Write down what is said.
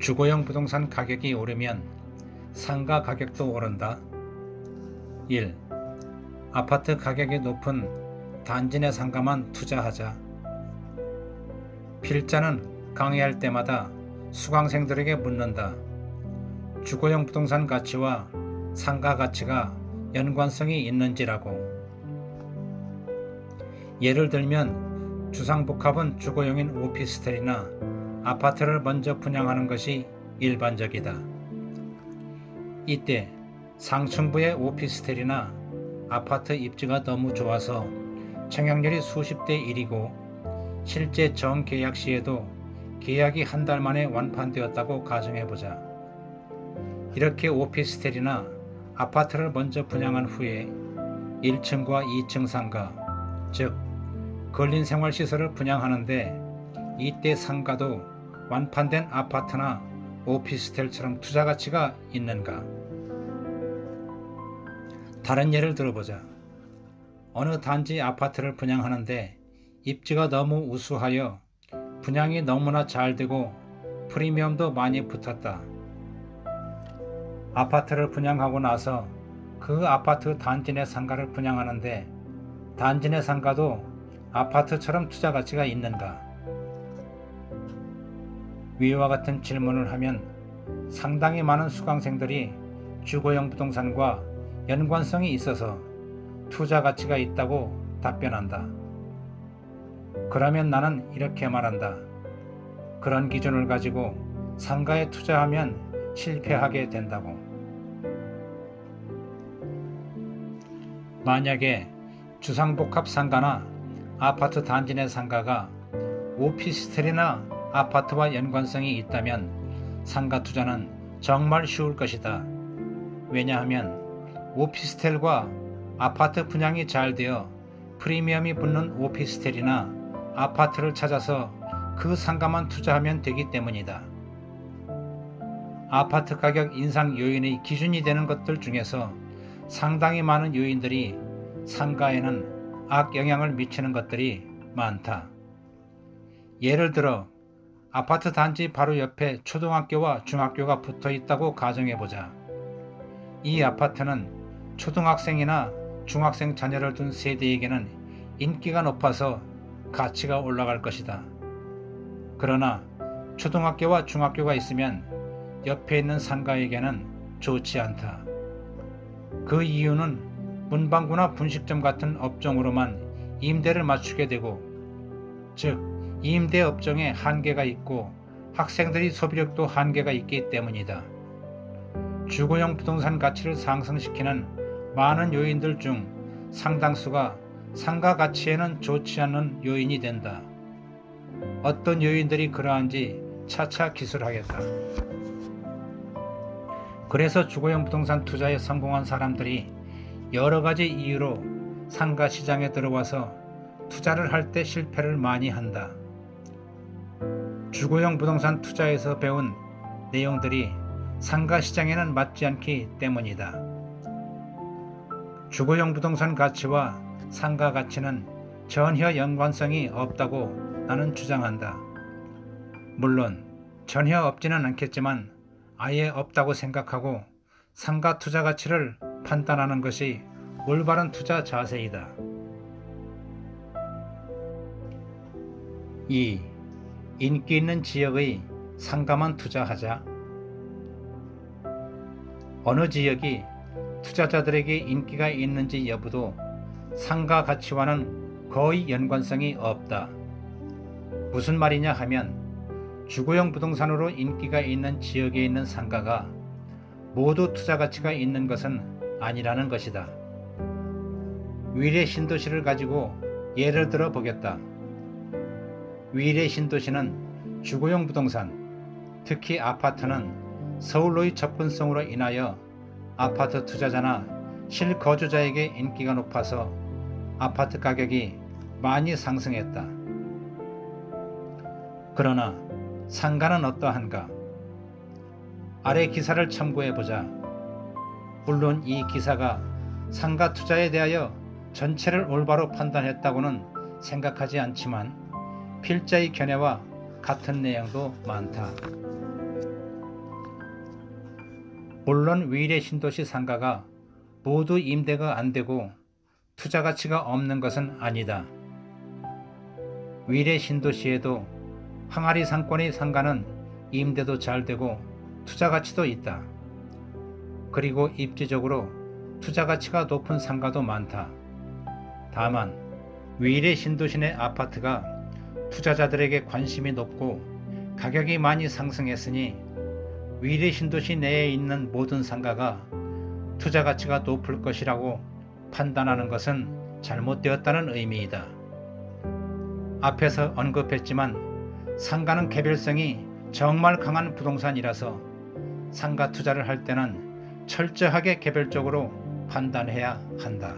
주거용 부동산 가격이 오르면 상가 가격도 오른다. 1. 아파트 가격이 높은 단지 내 상가만 투자하자. 필자는 강의할 때마다 수강생들에게 묻는다. 주거용 부동산 가치와 상가 가치가 연관성이 있는지라고. 예를 들면 주상복합은 주거용인 오피스텔이나 아파트를 먼저 분양하는 것이 일반적이다. 이때 상층부의 오피스텔이나 아파트 입지가 너무 좋아서 청약률이 수십 대 1이고 실제 정계약 시에도 계약이 한 달 만에 완판되었다고 가정해보자. 이렇게 오피스텔이나 아파트를 먼저 분양한 후에 1층과 2층 상가, 즉 근린생활시설을 분양하는데 이때 상가도 완판된 아파트나 오피스텔처럼 투자 가치가 있는가? 다른 예를 들어보자. 어느 단지 아파트를 분양하는데 입지가 너무 우수하여 분양이 너무나 잘 되고 프리미엄도 많이 붙었다. 아파트를 분양하고 나서 그 아파트 단지 내 상가를 분양하는데 단지 내 상가도 아파트처럼 투자 가치가 있는가? 위와 같은 질문을 하면 상당히 많은 수강생들이 주거용 부동산과 연관성이 있어서 투자 가치가 있다고 답변한다. 그러면 나는 이렇게 말한다. 그런 기준을 가지고 상가에 투자하면 실패하게 된다고. 만약에 주상복합 상가나 아파트 단지 내 상가가 오피스텔이나 아파트와 연관성이 있다면 상가 투자는 정말 쉬울 것이다. 왜냐하면 오피스텔과 아파트 분양이 잘 되어 프리미엄이 붙는 오피스텔이나 아파트를 찾아서 그 상가만 투자하면 되기 때문이다. 아파트 가격 인상 요인의 기준이 되는 것들 중에서 상당히 많은 요인들이 상가에는 악영향을 미치는 것들이 많다. 예를 들어 아파트 단지 바로 옆에 초등학교와 중학교가 붙어 있다고 가정해보자. 이 아파트는 초등학생이나 중학생 자녀를 둔 세대에게는 인기가 높아서 가치가 올라갈 것이다. 그러나 초등학교와 중학교가 있으면 옆에 있는 상가에게는 좋지 않다. 그 이유는 문방구나 분식점 같은 업종으로만 임대를 맞추게 되고, 즉 임대 업종에 한계가 있고 학생들이 소비력도 한계가 있기 때문이다. 주거용 부동산 가치를 상승시키는 많은 요인들 중 상당수가 상가 가치에는 좋지 않는 요인이 된다. 어떤 요인들이 그러한지 차차 기술하겠다. 그래서 주거용 부동산 투자에 성공한 사람들이 여러 가지 이유로 상가 시장에 들어와서 투자를 할 때 실패를 많이 한다. 주거용 부동산 투자에서 배운 내용들이 상가 시장에는 맞지 않기 때문이다. 주거용 부동산 가치와 상가 가치는 전혀 연관성이 없다고 나는 주장한다. 물론 전혀 없지는 않겠지만 아예 없다고 생각하고 상가 투자 가치를 판단하는 것이 올바른 투자 자세이다. 2. 인기 있는 지역의 상가만 투자하자. 어느 지역이 투자자들에게 인기가 있는지 여부도 상가 가치와는 거의 연관성이 없다. 무슨 말이냐 하면 주거용 부동산으로 인기가 있는 지역에 있는 상가가 모두 투자 가치가 있는 것은 아니라는 것이다. 위례 신도시를 가지고 예를 들어 보겠다. 위례 신도시는 주거용 부동산, 특히 아파트는 서울로의 접근성으로 인하여 아파트 투자자나 실거주자에게 인기가 높아서 아파트 가격이 많이 상승했다. 그러나 상가는 어떠한가? 아래 기사를 참고해보자. 물론 이 기사가 상가 투자에 대하여 전체를 올바로 판단했다고는 생각하지 않지만 필자의 견해와 같은 내용도 많다. 물론 위례 신도시 상가가 모두 임대가 안 되고 투자 가치가 없는 것은 아니다. 위례 신도시에도 항아리 상권의 상가는 임대도 잘 되고 투자 가치도 있다. 그리고 입지적으로 투자 가치가 높은 상가도 많다. 다만 위례 신도시 내 아파트가 투자자들에게 관심이 높고 가격이 많이 상승했으니 위례 신도시 내에 있는 모든 상가가 투자 가치가 높을 것이라고 판단하는 것은 잘못되었다는 의미이다. 앞에서 언급했지만 상가는 개별성이 정말 강한 부동산이라서 상가 투자를 할 때는 철저하게 개별적으로 판단해야 한다.